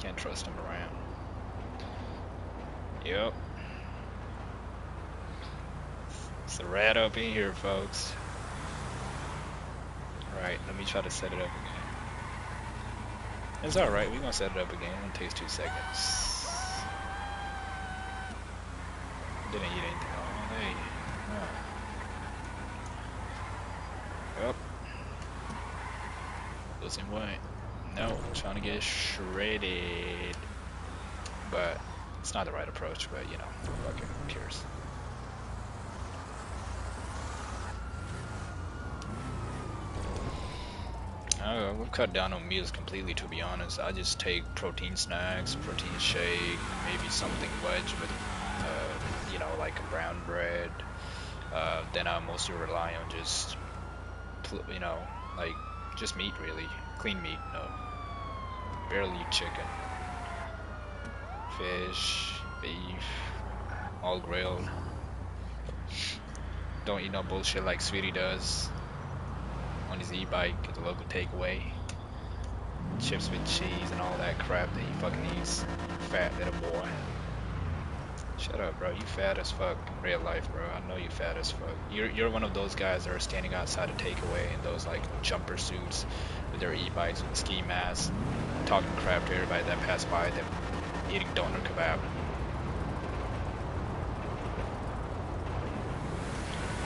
can't trust him around. Yep. It's a rat up in here, folks. Right, let me try to set it up again. It's alright, we're gonna set it up again. It only takes 2 seconds. Didn't eat anything. Oh, hey. Oh. Well. Losing weight. No, I'm trying to get shredded. But it's not the right approach, but you know, fuck it, who cares? We've cut down on meals completely, to be honest. I just take protein snacks, protein shake, maybe something wedge with, you know, like a brown bread. Then I mostly rely on just, you know, like just meat really, clean meat. No, barely eat chicken, fish, beef, all grilled. Don't eat no bullshit like Sweetie does on his e-bike at the local takeaway. Chips with cheese and all that crap that he fucking eats. Fat little boy. Shut up, bro. You fat as fuck in real life, bro. I know you fat as fuck. You're one of those guys that are standing outside a takeaway in those like jumper suits with their e-bikes with ski masks, talking crap to everybody that passed by them, eating doner kebab.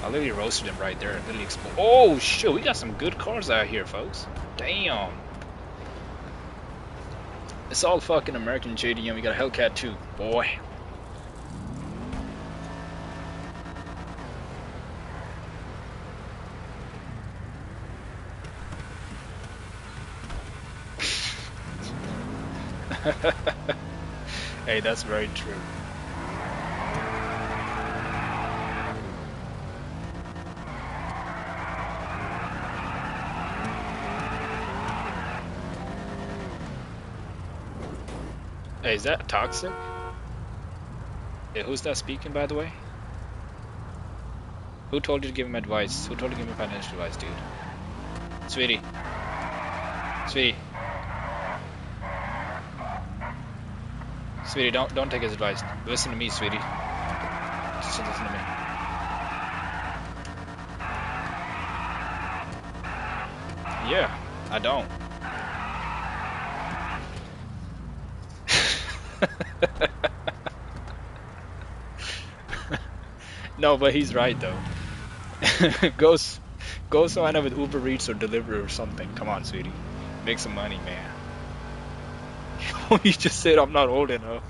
I literally roasted him right there. Literally oh shit, we got some good cars out here, folks. Damn. It's all fucking American JDM. We got a Hellcat too, boy. Hey, that's very true. Hey, is that toxic? Yeah, who's that speaking, by the way? Who told you to give him advice? Who told you to give him financial advice, dude? Sweetie. Sweetie. Sweetie, don't take his advice. Listen to me, sweetie. Just listen to me. Yeah, I don't. No, but he's right though. go sign up with Uber Eats or Deliveroo or something. Come on, sweetie. Make some money, man. You just said I'm not old enough.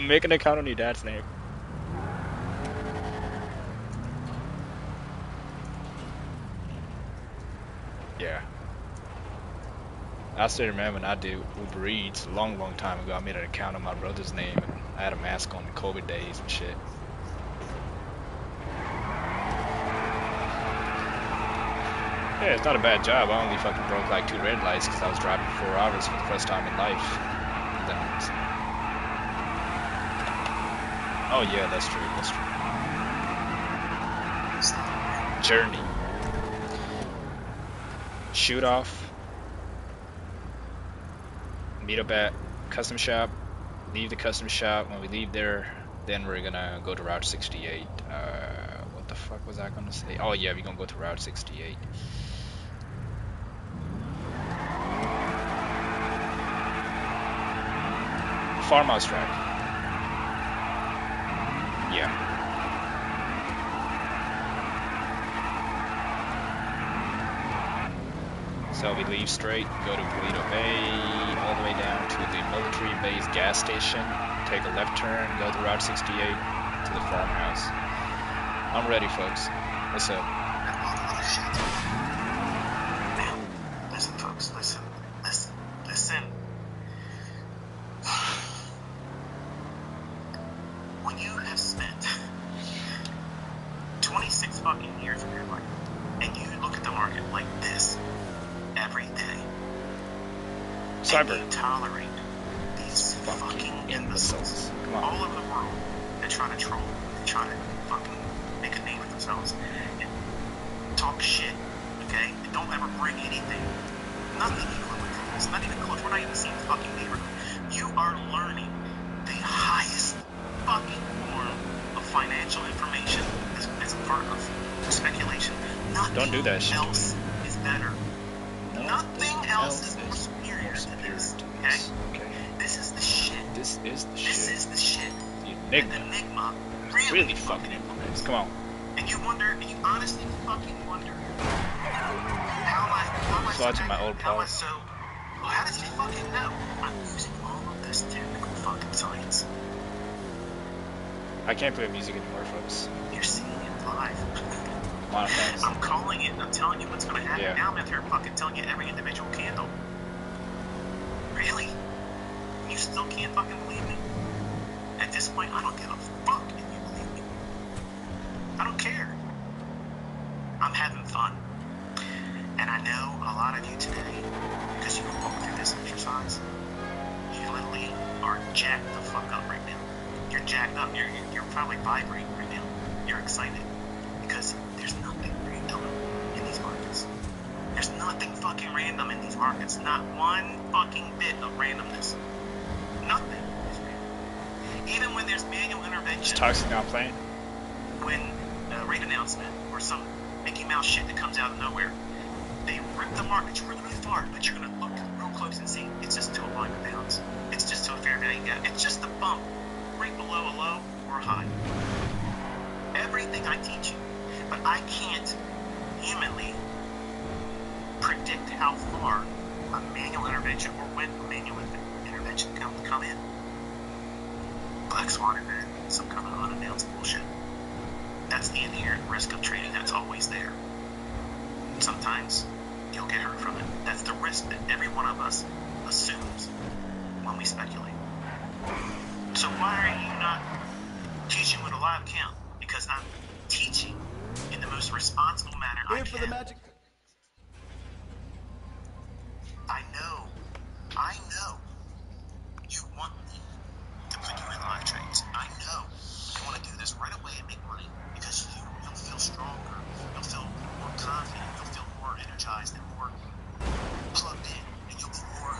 Make an account on your dad's name. Yeah. I still remember when I did Uber Eats a long time ago. I made an account on my brother's name and I had a mask on the COVID days and shit. Yeah, it's not a bad job. I only fucking broke like 2 red lights because I was driving for 4 hours for the first time in life. Oh yeah, that's true. That's true. Journey. Shoot off. Meet up at custom shop. Leave the custom shop. When we leave there, then we're gonna go to Route 68. What the fuck was I gonna say? Oh yeah, we're gonna go to Route 68. Farmhouse track. Yeah. So we leave straight, go to Toledo Bay, all the way down to the military base gas station, take a left turn, go to Route 68 to the farmhouse. I'm ready, folks. What's up? Man, listen, folks, listen. When you have spent 26 fucking years of your life, and you look at the market like this every day, Cyber. and you tolerate these fucking imbeciles all over the world that try to troll, that try to fucking make a name for themselves, and talk shit okay? And don't ever bring anything. Nothing equivalent. Not even close. We're not even the same fucking neighborhood. You are learning the highest fucking form of financial information as a part of speculation. Don't do that shit. Nothing else is better. Nothing else is more superior to this. Okay? This is the shit. This is the shit. This is the shit. The And Enigma really fucking implements. Come on. And you wonder, and you honestly fucking wonder, how am I so watching my old how does he fucking know? I'm using all of this technical fucking science. I can't play music anymore, folks. You're seeing it live. Monetize. I'm calling it. I'm telling you what's going to happen. Yeah. Now I'm out here fucking telling you every individual candle. Really? You still can't fucking believe me? At this point, I don't give a fuck if you believe me. I don't care. I'm having fun. And I know a lot of you today, because you walked through this exercise, you literally are jacked the fuck up right now. You're jacked up. You're probably vibrating right now. You're excited. Because there's nothing random in these markets. There's nothing fucking random in these markets. Not one fucking bit of randomness. Nothing is random. Even when there's manual intervention. Is Toxic not playing? When a rate announcement or some Mickey Mouse shit that comes out of nowhere, they rip the markets really, really far, but you're going to look real close and see it's just to a line of bounds. It's just to a fair value gap. It's just a bump right below a low or a high. Everything I teach you, but I can't humanly predict how far a manual intervention or when a manual intervention can come in. Black swan event, some kind of unannounced bullshit. That's the inherent risk of trading that's always there. Sometimes you'll get hurt from it. That's the risk that every one of us assumes when we speculate. So why are you not teaching with a live account? Because I'm teaching in the most responsible manner I can. For the magic. I know you want me to put you in live trades. I know you want to do this right away and make money because you'll feel stronger, you'll feel more confident, you'll feel more energized and more plugged in, and you'll be more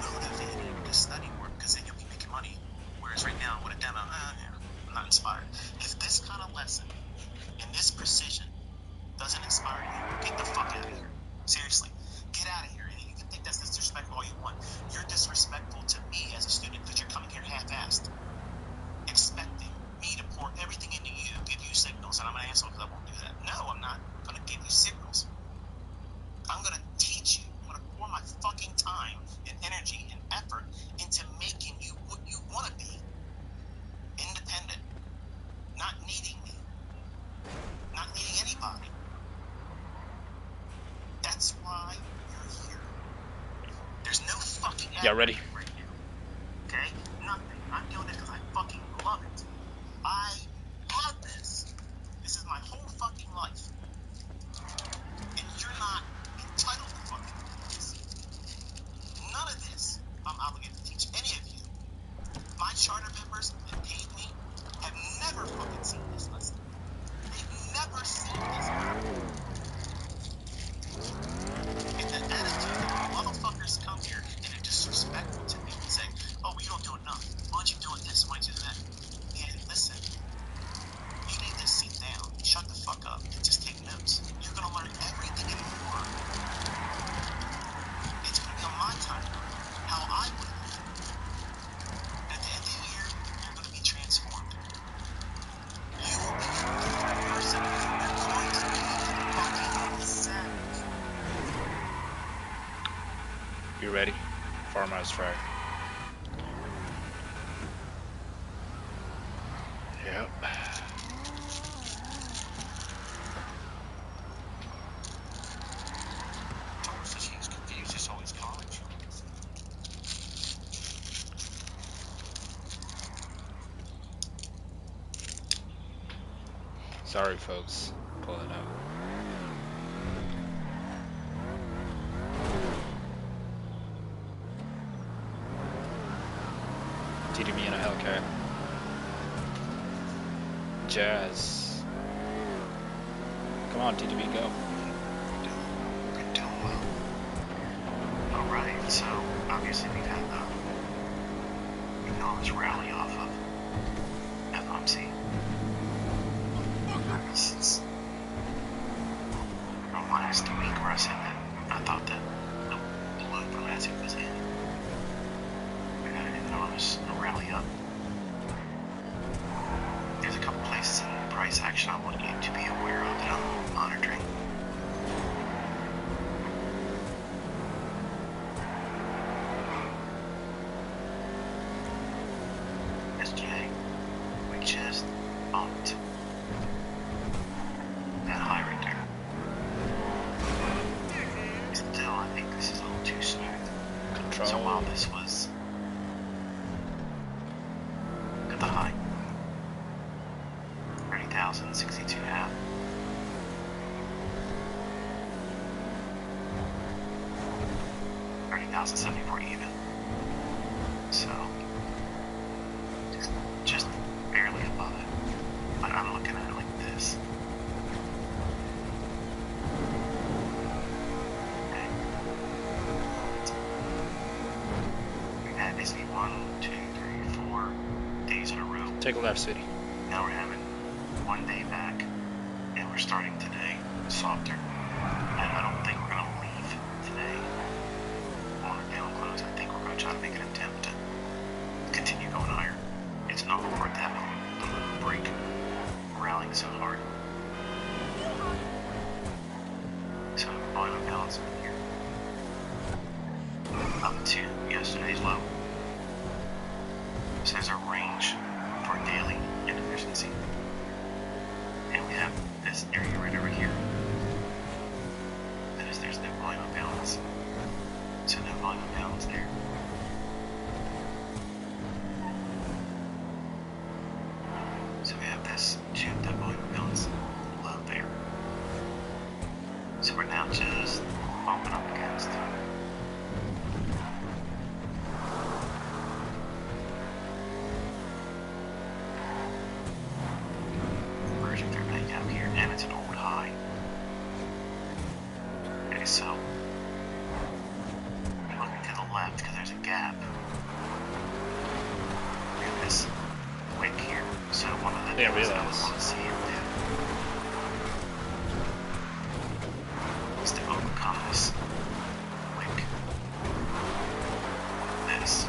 motivated to study more because then you'll be making money. Whereas right now with a demo, I'm not inspired. If this kind of lesson and this precision doesn't inspire you, get the fuck out of here. Seriously, get out of here. And you can think that's disrespectful all you want. You're disrespectful to me as a student because you're coming here half-assed, expecting me to pour everything into you, give you signals, and I'm going to answer because I won't do that. No, I'm not going to give you signals. I'm going to teach you. I'm going to pour my fucking time and energy and effort into making you what you want to be. Independent. Not needing me. Not needing anybody. That's why you're here. There's no fucking Y'all ready? Right now. Okay? Nothing. I'm doing this because I fucking love it. I love this. This is my whole fucking life. And you're not entitled to fucking this. None of this I'm obligated to teach any of you. My charter members that paid me have never fucking seen this lesson. They've never seen this. And the attitude that motherfuckers come here and are disrespectful to me and say, oh, well, you don't do enough. Why aren't you doing this? Why aren't you doing that? Man, listen. You need to sit down, shut the fuck up, and just take notes. You're going to learn everything and more. It's going to be on my timeline, how I would have done it. And at the end of the year, you're going to be transformed. You will be a different person. You're going to be fucking savage. You ready? Farmer's Track. Yep. She was confused. It's always college. Sorry, folks. Pulling up. TDB and a Hellcat. Jazz. Come on, TDB, go. So obviously we've had the enormous rally off of FOMC. Since from last week where I said that I thought that the low for last week was in. We had an enormous rally up. There's a couple places in the price action I want you to be aware of that I'm monitoring. SGA, we just bumped that high right there. Still, I think this is a little too smooth. Control. So while this was at the high, 30,062.5. 30,074 even. So just barely above it. But I'm looking at it like this. Okay. We've had basically 1, 2, 3, 4 days in a row. Take a left, City. Now we're having 1 day back, and we're starting today softer. And I don't think we're going to leave today on a down close. I think we're going to try to make an attempt to continue going higher. It's not worth having the break rallying so hard. So volume and balance here. Up to yesterday's low. So there's a range for daily inefficiency. And we have this area right over here. That is, there's no volume and balance. So no volume and balance there. So we have this that volume and balance low there. So we're now just bumping up against version through bank out here, and it's an old high. Okay, so looking to the left because there's a gap. We have this wick here. So one of the Didn't things I realize. would want to see him do is to overcome this wick. This.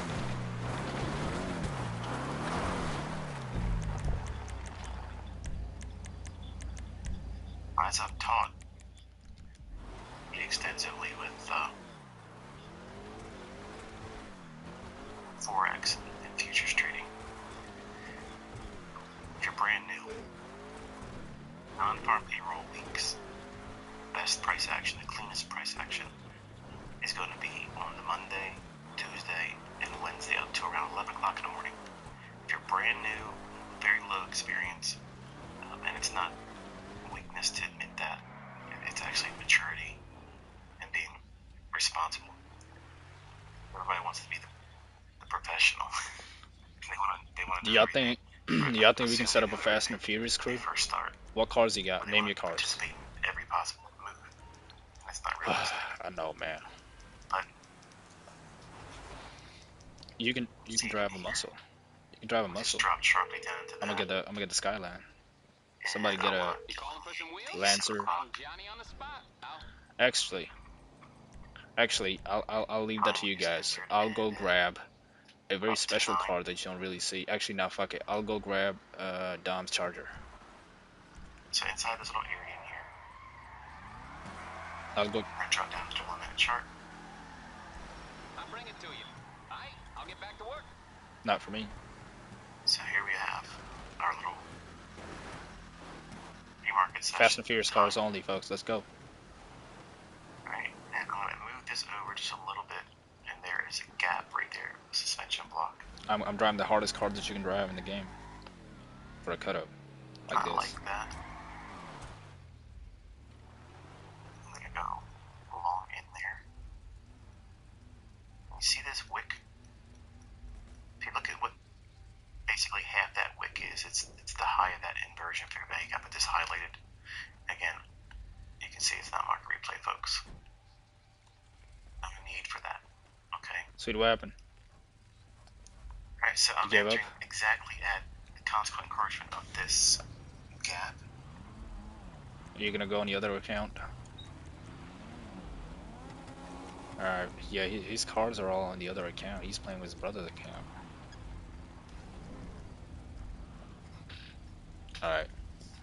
As I've taught pretty extensively with Forex and futures trading, if you're brand new, non-farm payroll weeks, best price action, the cleanest price action is going to be on the Monday, Tuesday, and Wednesday up to around 11 o'clock in the morning. If you're brand new, very low experience, and it's not weakness to admit that, it's actually maturity and being responsible. Everybody wants to be the professional. they want to Do do y'all everything. think do y'all think we can set up a Fast and Furious crew? First start. What cars you got? They Name want your to cars. participate in every possible move. That's not realistic. I know, man. But You can drive a muscle. You can drive a just muscle. drop sharply down to that. I'm gonna get the Skyline. Somebody And get I a want Lancer. Actually, I'll leave that to you guys. I'll go grab a very special car that you don't really see. Actually, now fuck it. I'll go grab Dom's Charger. So inside this little area in here, I'll go. we're gonna drop down to the 1 minute chart. I'll bring it to you. Alright, I'll get back to work. Not for me. So here we have our little pre-market session. Fast and Furious cars only, folks. Let's go. Right, and I'm gonna move this over just a little bit, and there is a gap right there, a suspension block. I'm driving the hardest car that you can drive in the game for a cutup like I this. like that. I'm gonna go along in there. You see this wick? If you look at what basically half that wick is, it's the high of that inversion fair value gap. But this highlighted again. You can see it's not market replay, folks. No need for that. Sweet, what happened? Alright, so I'm You gave up? entering exactly at the consequent encroachment of this gap. Are you gonna go on the other account? Alright, yeah, his cards are all on the other account. He's playing with his brother's account. Alright.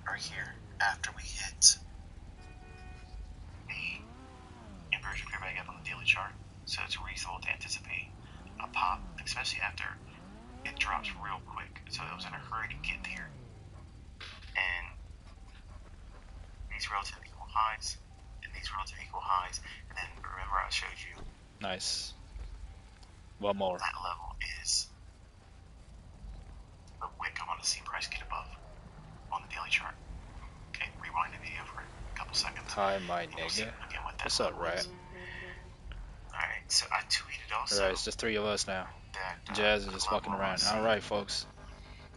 Right here, after we hit the inversion feedback gap on the daily chart, so it's reasonable to anticipate a pop, especially after it drops real quick. So it was in a hurry to get here. And these relative equal highs, and these relative equal highs, and then remember I showed you Nice. One more. that level is the wick I want to see price get above on the daily chart. Okay, rewind the video for a couple seconds. Hi, my and you'll see nigga. again what that What's up, level Rat? is. Alright, so I tweeted also Alright, it's just 3 of us now. that Jazz is the just level fucking I wanna around. see Alright, folks.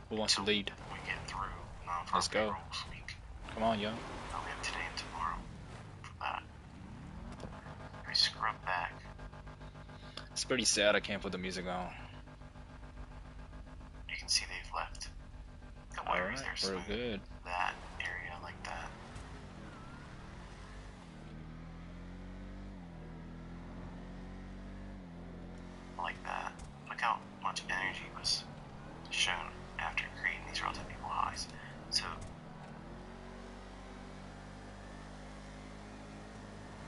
Who wants to until lead? we get through non-farm Let's go. payrolls week. Come on, young. We have today and tomorrow for that. We scrub back. It's pretty sad I can't put the music on. You can see they've left a couple areas Alright, there we're smooth. good. That area like that. Like that. Look how much energy was shown after creating these relative equal highs. So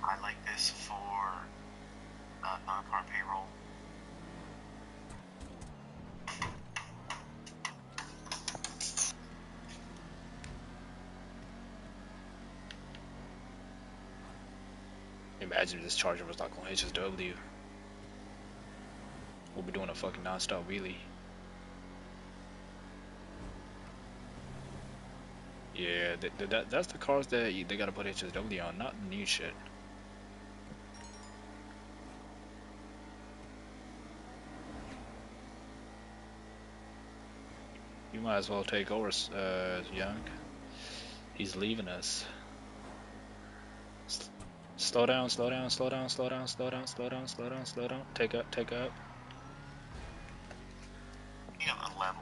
I like this for non-farm payroll. Imagine if this charger was not going HSW. We'll be doing a fucking non-stop wheelie. Yeah, that's the cars that they gotta put HSW on, not new shit. You might as well take over, Young. He's leaving us. Slow down, slow down, slow down, slow down, slow down, slow down, slow down, slow down. Take up, take up. You know, a level.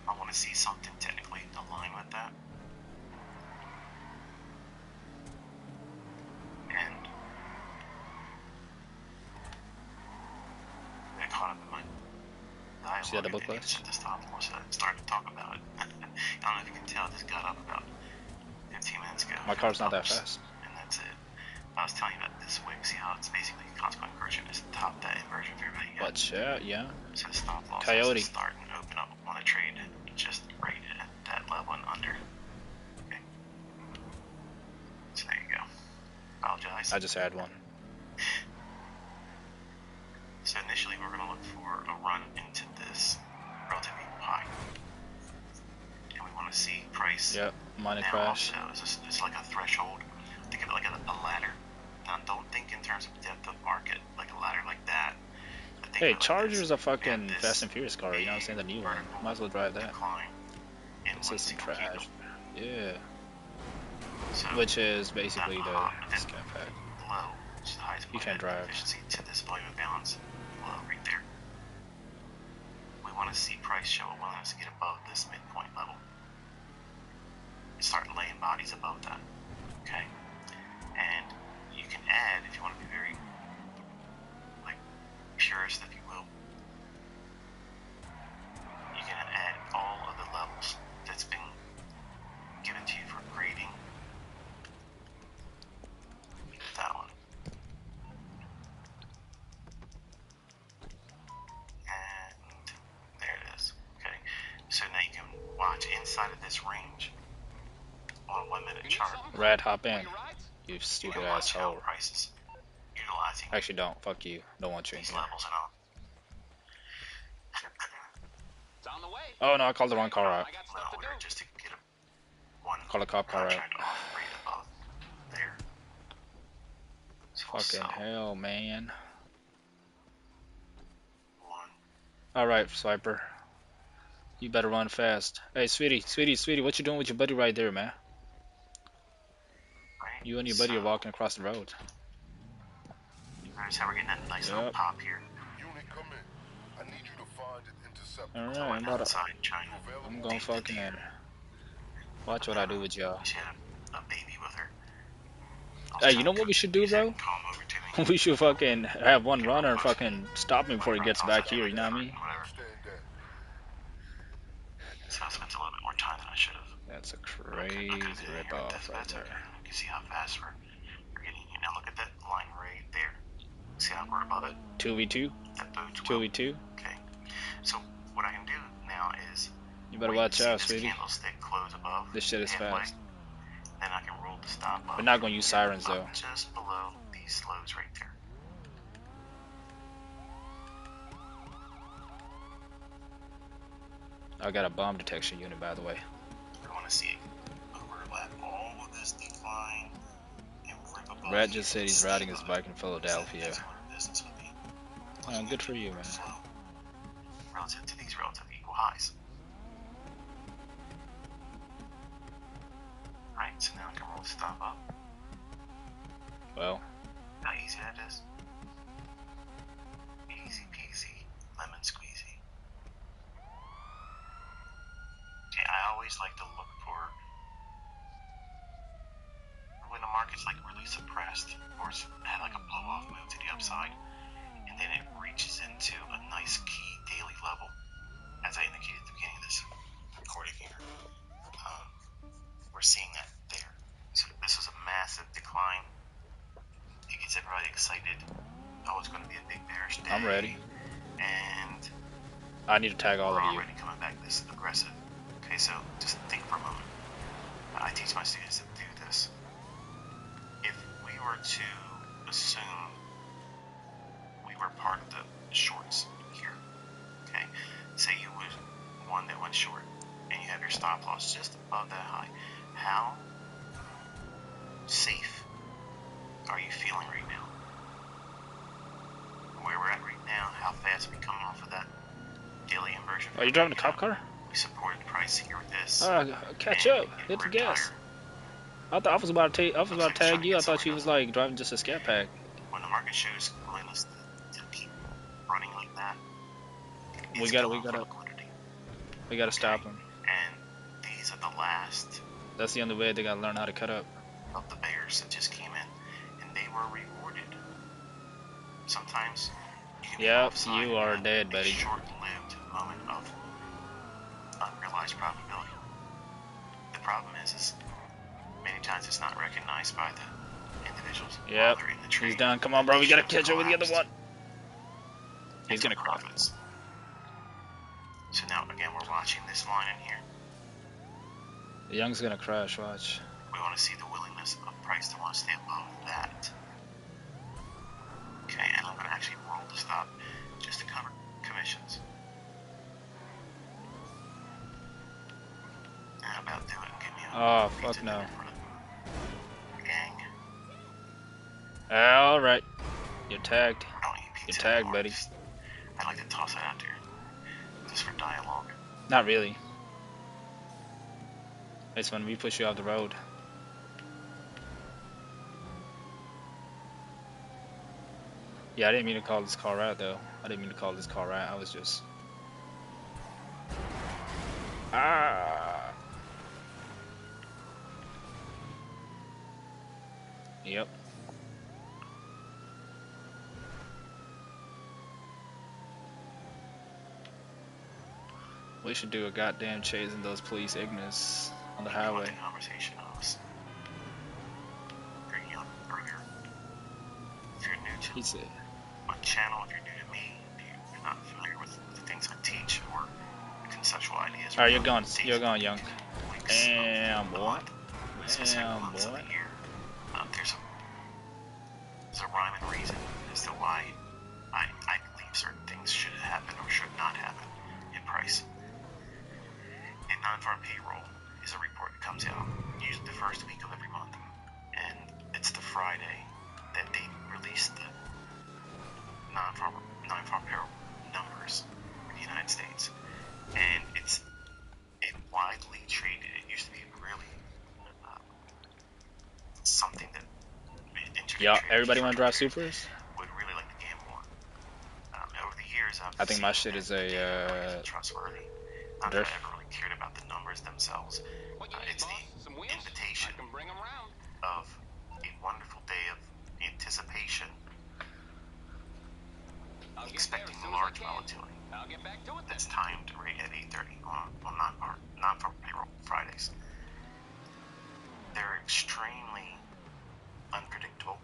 I want to see something technically align with that. And I caught up in my dialogue. See that double and clutch? set the stop loss. I started to talk about it. I don't know if you can tell. I just got up about 15 minutes ago. My car's not that fast. And that's it. I was telling you about this wick. See how it's basically consequent encroachment is top that inversion for everybody. Watch out, yeah. So the stop loss Coyote. has to start and open up on a trade just right at that level and under. Okay. So there you go. Apologize. I just had one. So initially we're going to look for a run into this relative equal high. And we want to see price. Yep, mine now crash. also it's like a threshold. Think of it like a ladder. Now don't think in terms of depth of market, like a ladder like that. But think Hey, of it like Charger's this. a fucking We have Fast and Furious car, you know what I'm saying? The new one. vertical Might as well drive that. decline in This one is some single candle. trash. Yeah. So Which is basically that the high, that scat pack. low, which is the highest You can't point drive. efficiency to this volume imbalance, low right there. We want to see price show a willingness to get above this midpoint level. Start laying bodies above that. Okay? And you can add, if you want to be very like purist, if you will, you can add all of the levels that's been given to you for grading that one. And there it is. Okay. So now you can watch inside of this range on a 1 minute chart. Rad, hop in. your rides? You You stupid can watch how asshole. prices utilizing Actually, don't. Fuck you. Don't want you in these here. levels and all. It's on the way. Oh no, I called the wrong car out. I got In stuff to order do. just to get one Call a cop car out. contract rate above there. So we'll Fucking sell hell, man. one. Alright, Swiper. You better run fast. Hey, sweetie, what you doing with your buddy right there, man? Right? You and your buddy are walking across the road. Notice how we're getting that nice little Yep. pop here. Alright, I'm about to. Outside China. I'm gonna fucking watch what I do with y'all. She had a baby with her. Hey, you know what we should do, bro? Call him over to me. We should fucking have one runner and fucking stop him before he gets back here, you know what I mean? So I spent a little bit more time than I should have. That's a crazy ripoff right there. You can see how fast we're getting here. Now look at that line right there. See how we're above it? 2v2? That bodes well. 2v2? Okay. So what I can do now is You better watch out, sweetie. Candlestick close above. This shit is fast. Then I can roll the stop up. We're not gonna use sirens though. Just below these lows right there. I got a bomb detection unit, by the way. I want to see it overlap all of this decline and rip above. Rat just said he's riding his bike in Philadelphia. Good for you, man. Relative to these relative equal highs. Right, so now I can roll the stop up. Well. How easy that is. Easy peasy, lemon squeezy. Okay, I always like to look for when the market's like really suppressed, or it's had like a blow off move to the upside, and then it reaches into a nice key daily level, as I indicated at the beginning of this recording here. We're seeing that there. So this is a massive decline. It gets everybody excited. Oh, it's going to be a big bearish day. I'm ready. And I need to tag all of you. We're already coming back this aggressive. Okay, so just think for a moment. I teach my students to do this. If we were to assume we were part of the shorts here, okay? Say you was one that went short, and you have your stop loss just above that high. How safe are you feeling right now? Where we're at right now, how fast are we coming off of that daily inversion? Are you driving a cop car? We supported the price here with this. Catch up. Hit the gas. I thought I was about to tag you. I thought you was like driving just a scat pack. When the market shows willingness to keep running like that, we gotta stop them. And these are the last. That's the only way. They gotta learn how to cut up. Of the bears that just came in, and they were rewarded. Sometimes. Yep, you are dead, buddy. Short-lived moment of unrealized probability. The problem is many times it's not recognized by the individuals. Yep, he's done. Come on, bro. We gotta catch up with the other one. He's gonna crack. So now again, we're watching this line in here. The young's gonna crash. Watch. We want to see the willingness of price to want to stay above that. Okay, and I'm going to actually roll the stop just to cover commissions. And how about do it and give me a... Oh, fuck no. Gang. Alright. You're tagged. You're tagged, buddy. I'd like to toss that out there. Just for dialogue. Not really. It's when we push you off the road. Yeah, I didn't mean to call this car out though. I didn't mean to call this car out. I was just... Yep. We should do a goddamn chasing those police Ignis on the highway. Conversation bringing up earlier. If you're new to my channel, if you're new to me, if you're not familiar with the things I teach or the conceptual ideas. Alright, you're gone. You're gone, young. Damn, boy. Damn, boy. There's a rhyme and reason as to why I believe certain things should happen or should not happen in price. A non-farm payroll is a report that comes out usually the first week of every month, and it's the Friday that they release the non-farm payroll numbers in the United States, and it's widely traded. It used to be really something that yeah, everybody want to drive Supras? Would really like to gamble on. Over the years, I think my seen shit that is the data really a isn't trustworthy. Not that dirt. I ever really cared about the numbers themselves. What you need, It's boss? the Some wheels? invitation I can bring them round. of a wonderful day of anticipation, I'll get there expecting as soon as I large can. volatility. I'll get back to it then. It's timed right at 8:30 on non-farm payroll Fridays. They're extremely unpredictable.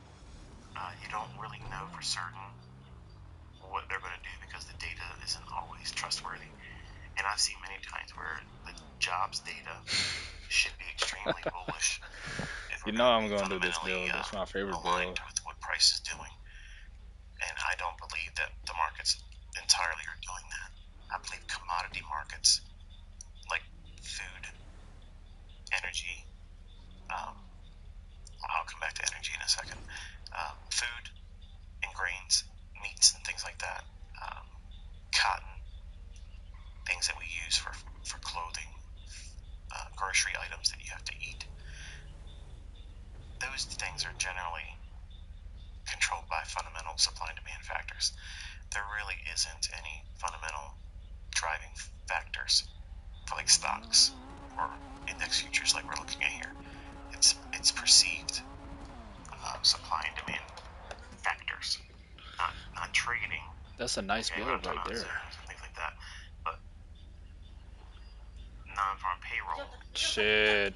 You don't really know for certain what they're going to do because the data isn't always trustworthy. And I've seen many times where the jobs data should be extremely bullish if You we're know going to I'm be gonna do this fundamentally build. That's my favorite aligned build. with what price is doing. And I don't believe that the markets entirely are doing that. I believe commodity markets like food, energy, I'll come back to energy in a second, food and grains, meats and things like that, cotton, things that we use for clothing, grocery items that you have to eat. Those things are generally controlled by fundamental supply and demand factors. There really isn't any fundamental driving factors for like stocks or index futures like we're looking at here. It's perceived supply and demand factors, not trading. That's a nice Okay, when I'm build talking right about there. zones and things like that, but non-farm payroll. Shit.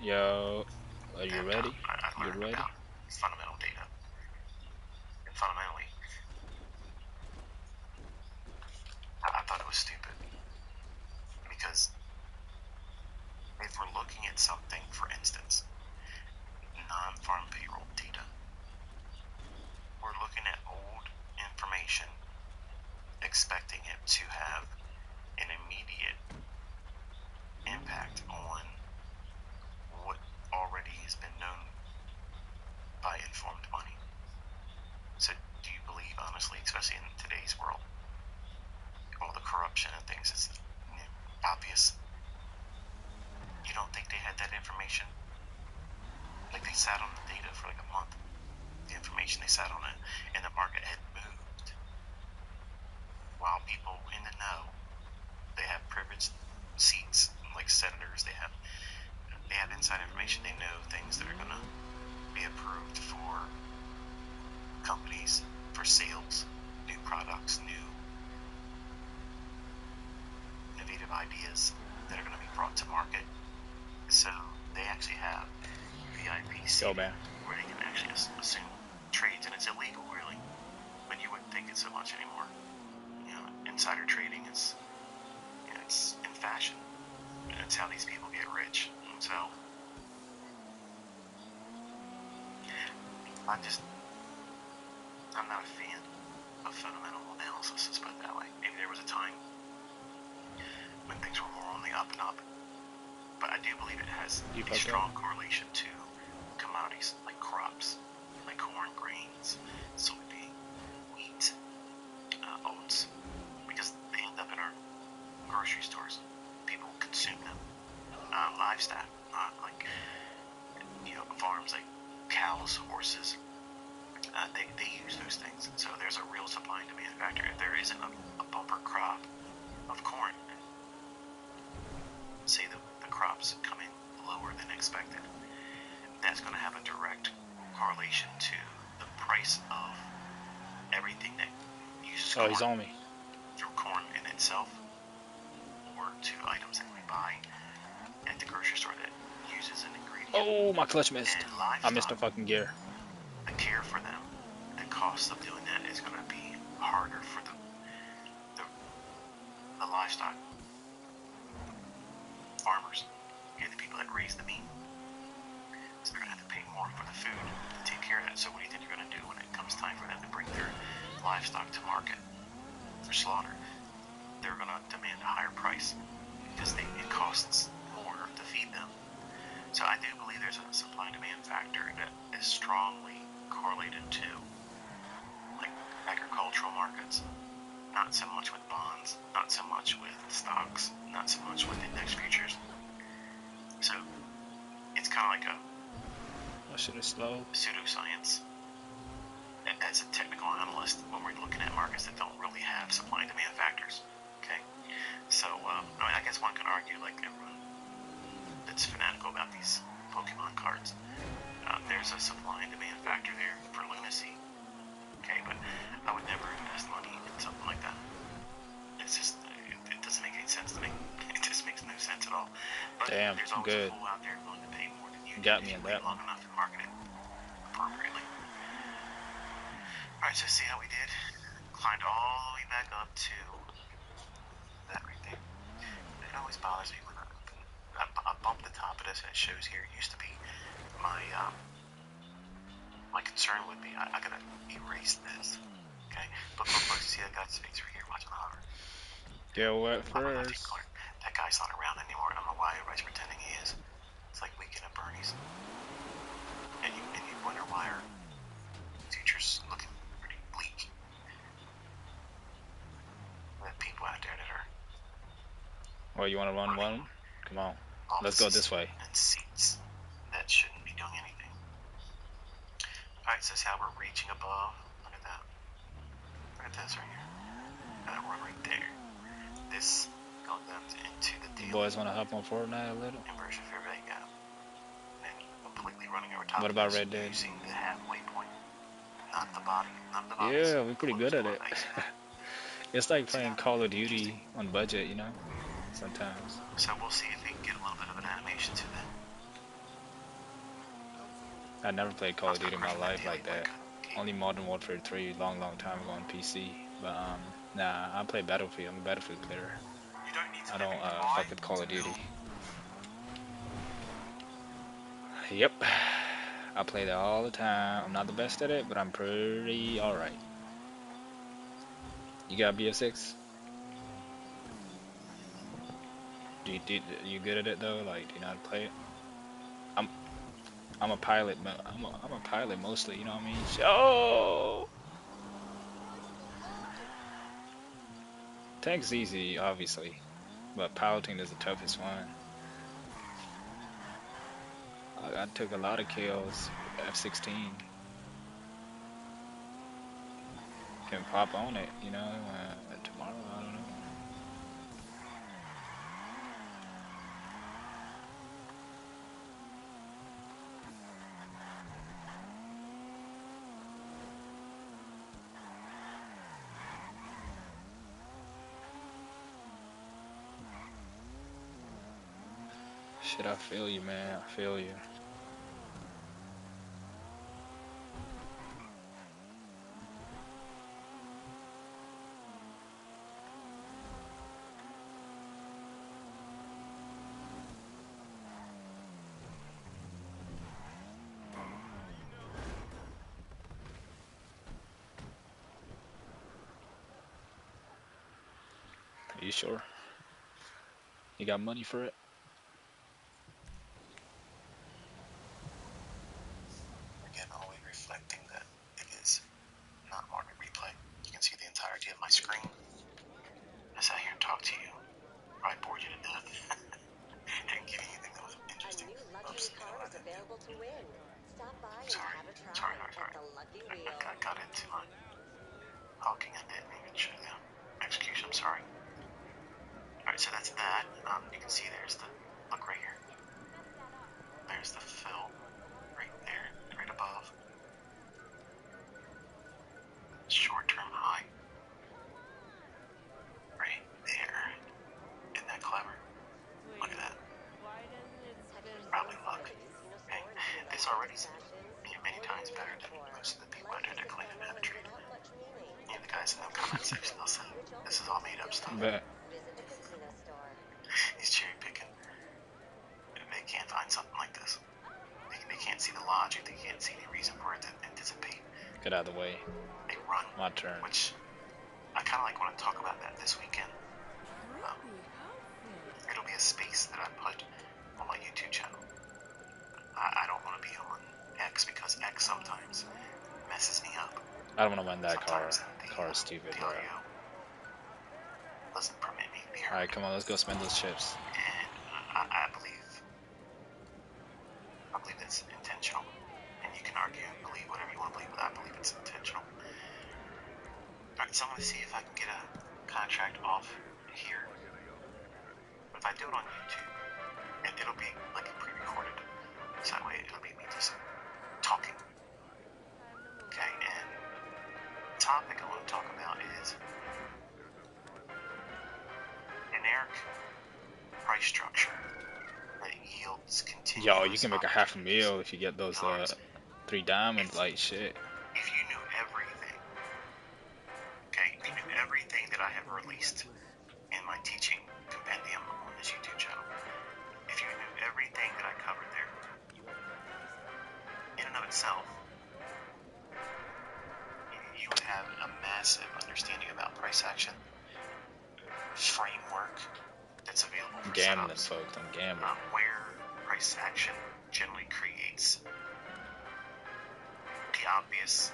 Yo, are you And ready? I You learned ready? about fundamental data. And fundamentally, I thought it was stupid because if we're looking at something, for instance, non-farm payroll data, we're looking at old information, expecting it to have an immediate impact on what already has been known by informed money. So do you believe, honestly, especially in today's world, all the corruption and things is obvious? You don't think they had that information? Like they sat on the data for like a month. The information they sat on it, and the market had moved. While people in the know, they have privileged seats, like senators. They have inside information. They know things that are gonna be approved for companies for sales, new products, new innovative ideas that are going to be brought to market. So they actually have VIP Yo, seating man. where they can actually assume trades, and it's illegal, really. But you wouldn't think it so much anymore. Insider trading is, it's in fashion, and it's how these people get rich. And so I'm not a fan of fundamental analysis. Let's put it that way. Maybe there was a time when things were more on the up and up, but I do believe it has You a fucked up. strong correlation to commodities like crops, like corn, grains, soybean, wheat, oats, because they end up in our grocery stores. People consume them. Livestock, like farms like cows, horses, they use those things. So there's a real supply and demand factor. If there isn't a bumper crop of corn, say the crops come in lower than expected, that's going to have a direct correlation to the price of everything that uses Oh, he's corn on me. through corn in itself, or to items that we buy at the grocery store that uses an ingredient. Oh, my clutch missed. And I missed a livestock, fucking gear. the care for them, the cost of doing that is going to be harder for the livestock farmers, okay, the people that raise the meat. So they're going to have to pay more for the food to take care of that. So what do you think they're going to do when it comes time for them to bring their livestock to market for slaughter? They're going to demand a higher price because it costs more to feed them. So I do believe there's a supply and demand factor that is strongly correlated to like agricultural markets. Not so much with bonds, not so much with stocks, not so much with index futures. So it's kind of like a I should have slowed. pseudoscience. As a technical analyst, when we're looking at markets that don't really have supply and demand factors. Okay, so I guess one could argue, like everyone that's fanatical about these Pokemon cards, there's a supply and demand factor there for lunacy. Okay, but I would never invest money in something like that. It's just it doesn't make any sense to me. It just makes no sense at all. But Damn, there's always good. a fool out there willing to pay more than you Got did if me you in wait that long one. enough and market it appropriately. Alright, so see how we did? Climbed all the way back up to that right there. It always bothers me when I bump the top of this and it shows here. It used to be my my concern would be I gotta erase this. Okay? But look, see that guy's face right here. Watch my hover. Get what I'm a lefty first? color. That guy's not around anymore. I don't know why everybody's pretending he is. It's like Weekend at Bernie's. And you wonder why our future's looking pretty bleak. There are people out there that are Oh, you want to run running one? Come on. Let's go offices this way. and seats that shouldn't be doing anything. Alright, so see how we're reaching above? Look at that. Look at this right here. That one right there. This goes down into the You daily boys want to hop on Fortnite a little? inversion Fairbank gap. And completely running over top What of about this Red Dead? using the halfway point. Not the body. Not the bodies. Yeah, we're pretty good at it. See that? It's like See playing that? Call of Interesting. Duty on budget, you know? Sometimes. So we'll see if we can get a little bit of an animation to that. I never played Call I'll of Duty start in my crushing that life daily like that. game. Only Modern Warfare 3 long time ago on PC. But nah, I play Battlefield. I'm a Battlefield player. You don't need to I live don't in Dubai fuck with Call to of Duty. build. Yep. I play that all the time. I'm not the best at it, but I'm pretty alright. You got BF6? You good at it though? Like, do you know how to play it? I'm a pilot, but I'm a pilot mostly. You know what I mean? Oh, tank's easy, obviously, but piloting is the toughest one. I took a lot of kills. F-16 can pop on it, you know. Tomorrow, I don't know. Shit, I feel you, man. I feel you. Are you sure? You got money for it? Again, always reflecting that it is not market replay. You can see the entirety of my screen. I sat here and talked to you. Probably bored you to death. Didn't give you anything that was interesting. A new luxury Oops, you know car what is I did do? available to win. Stop by and Sorry, have a try sorry. at the Lucky Wheel. I got into my talking. I didn't even show the execution. I'm sorry. Alright, so that's that. You can see there's the, look right here. There's the fill Get out of the way. a run, My turn. which I kind of like want to talk about that this weekend. It'll be a space that I put on my YouTube channel. I don't want to be on X because X sometimes messes me up. I don't want to win that car. Sometimes Car is stupid, the bro. audio doesn't permit me to be heard. Alright, come on, let's go spend those chips. And I believe it's intentional. And you can argue and believe whatever you want to believe, but I believe it's intentional. Alright, so I'm going to see if I can get a contract off here. But if I do it on YouTube, it'll be like pre-recorded. So that way it'll be me just talking. Okay, and the topic I want to talk about is generic price structure that yields continuous. Yo, you can make a half a meal if you get those 3 diamonds, like shit. If you knew everything, okay, if you knew everything that I have released in my teaching compendium on this YouTube channel, if you knew everything that I covered there, in and of itself, you would have a massive understanding about price action, framework that's available for I'm gambling, setups, folks. I'm gambling. where price action generally creates the obvious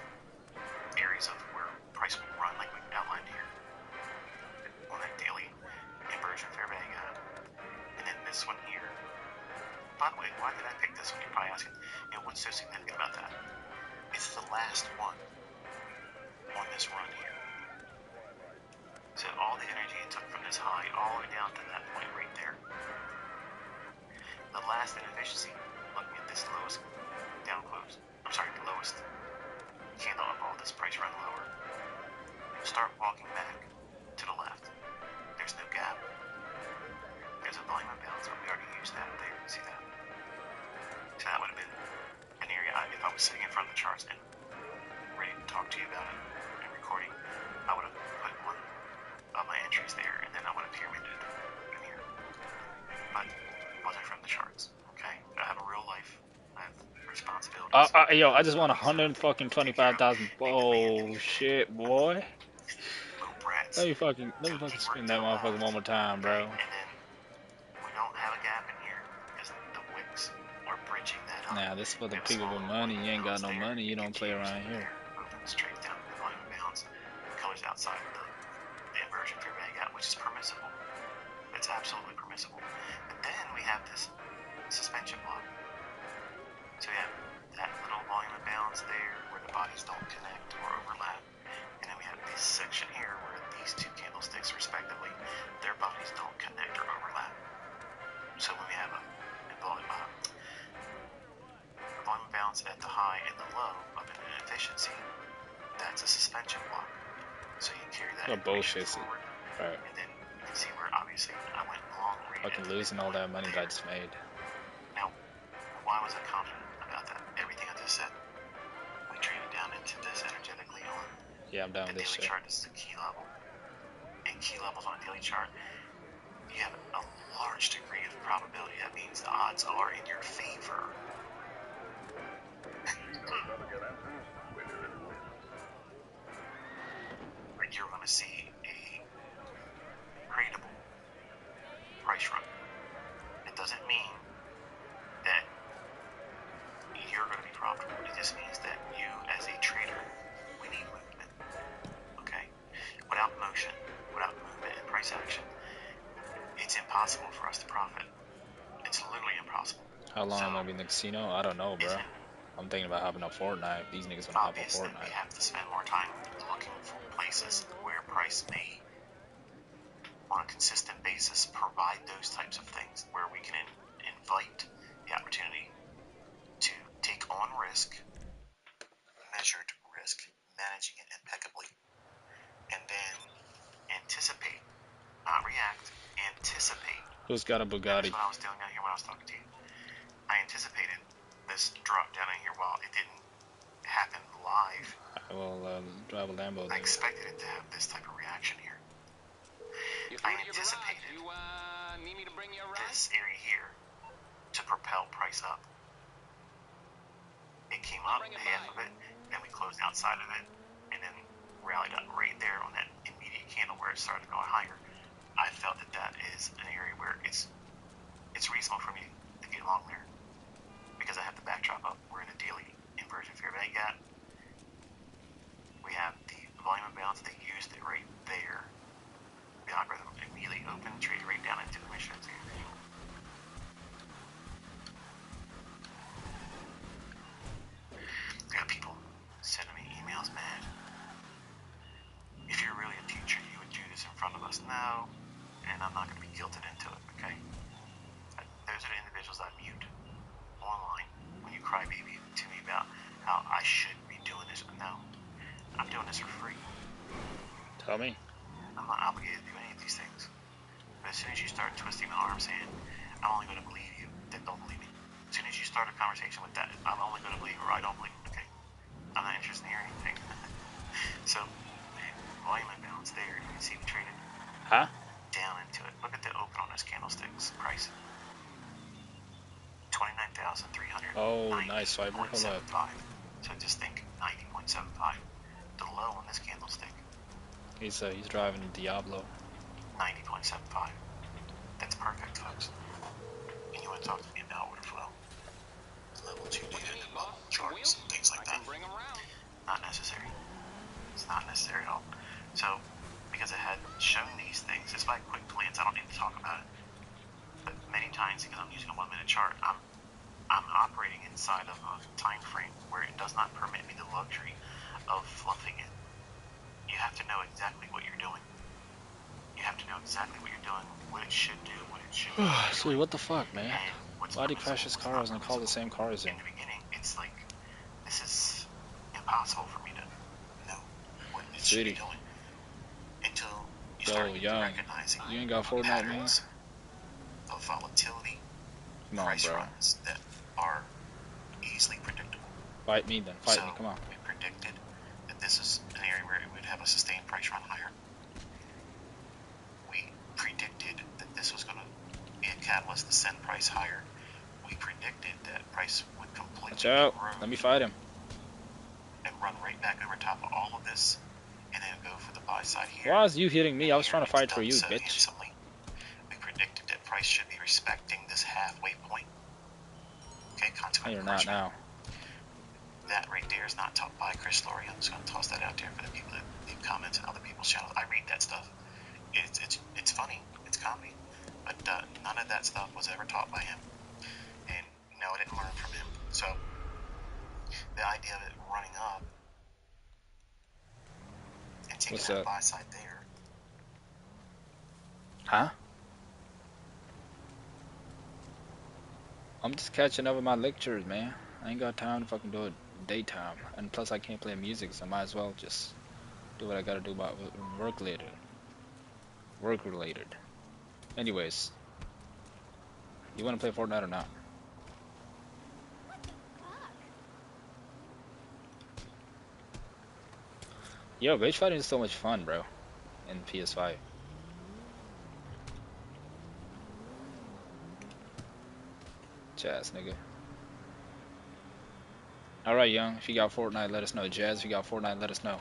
areas of where price will run, like we've outlined here on that daily inversion fair value gap. And then this one here. By the way, why did I pick this one? You're probably asking. And what's so significant about that? It's the last one on this run here. So all the energy it took from this high all the way down to that point right there. The last inefficiency, looking at this lowest down close, the lowest candle of all this price run lower, start walking back to the left. There's no gap. There's a volume imbalance, but we already used that there. See that? So that would have been an area, if I was sitting in front of the charts and ready to talk to you about it and recording, I would have put one of my entries there, and then I would have pyramided in here. But it wasn't from the charts, okay? I have a real life. I have responsibilities. Yo, I just want 125,000. Oh shit, boy. Little brats. Let me fucking spin that motherfucker one more time, bro. And then we don't have a gap in here because the wicks are bridging that up. Now this is for the people with money. You ain't got no money, you don't play around here. Moving straight down to the volume bounds. Colors outside of the inversion fair value gap, which is permissible. It's absolutely permissible. But then we have this suspension block. So we have that little volume imbalance there where the bodies don't connect or overlap. And then we have this section here where these two candlesticks respectively, their bodies don't connect or overlap. So when we have a volume imbalance at the high and the low of an inefficiency, that's a suspension block. So you carry that information forward, Right. and then you can see where obviously I went long read. Fucking losing all that money that I just made. Now, why was I confident about that? Everything I just said. We traded down into this energetically on Yeah, I'm done the with this daily shit. chart. This is the key level. And key levels on a daily chart, you have a large degree of probability. That means the odds are in your favor. You're going to see a creatable price run. It doesn't mean that you're going to be profitable. It just means that you, as a trader, we need movement. Okay? Without motion, without movement and price action, it's impossible for us to profit. It's literally impossible. How long So, am I gonna be in the casino? I don't know, bro. isn't I'm thinking about hopping on Fortnite. These niggas wanna hop on obvious that we Fortnite. have to spend more time looking for places where price may, on a consistent basis, provide those types of things where we can invite the opportunity to take on risk, measured risk, managing it impeccably, and then anticipate, not react, anticipate. Who's got a That's Bugatti? what I was doing out here when I was talking to you. I anticipated this drop down in here while it didn't happen live. I will drive a Lambo I then. expected it to have this type of reaction here. You I through to your garage? anticipated You need me to bring you around? this area here to propel price up. It came up Bring it half by. of it, then we closed the outside of it, and then rallied up right there on that immediate candle where it started going higher. I felt that that is an area where it's reasonable for me to get along there because I have the backdrop up. We're in a daily inversion Fairbank gap. We have the volume imbalance. They used it right there. The algorithm immediately opened, traded right down into emissions. I got people sending me emails, man. If you're really a teacher, you would do this in front of us. No, and I'm not going to be guilted into it, okay? Those are the individuals I mute online when you cry baby to me about how I should be doing this. No, I'm doing this for free. Tell me. I'm not obligated to do any of these things. But as soon as you start twisting the arm saying, I'm only going to believe you, then don't believe me. As soon as you start a conversation with that, I'm only going to believe or I don't believe, okay? I'm not interested in hearing anything. So, volume imbalance there. You can see we traded down into it. Look at the open on this candlestick's price. 29,300. Oh, nice fiber. Hold up. So just think 90.75. The low on this candlestick. He's driving a Diablo. 90.75. That's perfect, folks. And you want to talk to me about order flow? Level 2 data and bubble charts and things like that. Not necessary. It's not necessary at all. So, because I had shown these things, just by a quick glance, I don't need to talk about it. But many times, because I'm using a 1 minute chart, I'm operating inside of a time frame where it does not permit me the luxury of fluffing it. You have to know exactly what you're doing. You have to know exactly what you're doing, what it should do, what it should be. Sweet, what the fuck, man? Why did he crash his car? I was gonna call the same car as him. In the beginning, it's like, this is impossible for me to know what it should be doing until you start recognizing you ain't got Fortnite, man. Of volatility, come on, price bro. runs that are easily predictable. Fight me then, fight me, come on. We predicted that this is an area where it would have a sustained price run higher. We predicted that this was going to be a catalyst to send price higher. We predicted that price would completely Watch out, erode let me fight him. and run right back over top of all of this and then go for the buy side here. Why is you hitting me? I was trying to fight for you, bitch. Handsomely. We predicted that price should be respecting this halfway point. Okay, consequently, you're not now. That right there is not taught by Chris Laurie. I'm just going to toss that out there for the people that leave comments on other people's channels. I read that stuff. It's funny. It's comedy. But none of that stuff was ever taught by him. And no, I didn't learn from him. So the idea of it running up and taking that buy side there. Huh? I'm just catching up with my lectures, man. I ain't got time to fucking do it daytime. And plus I can't play music, so I might as well just do what I gotta do about work related. Anyways. You wanna play Fortnite or not? Yo, rage fighting is so much fun, bro. In PS5. Jazz, nigga. Alright, young. If you got Fortnite, let us know. Jazz, if you got Fortnite, let us know.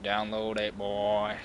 Download it, boy.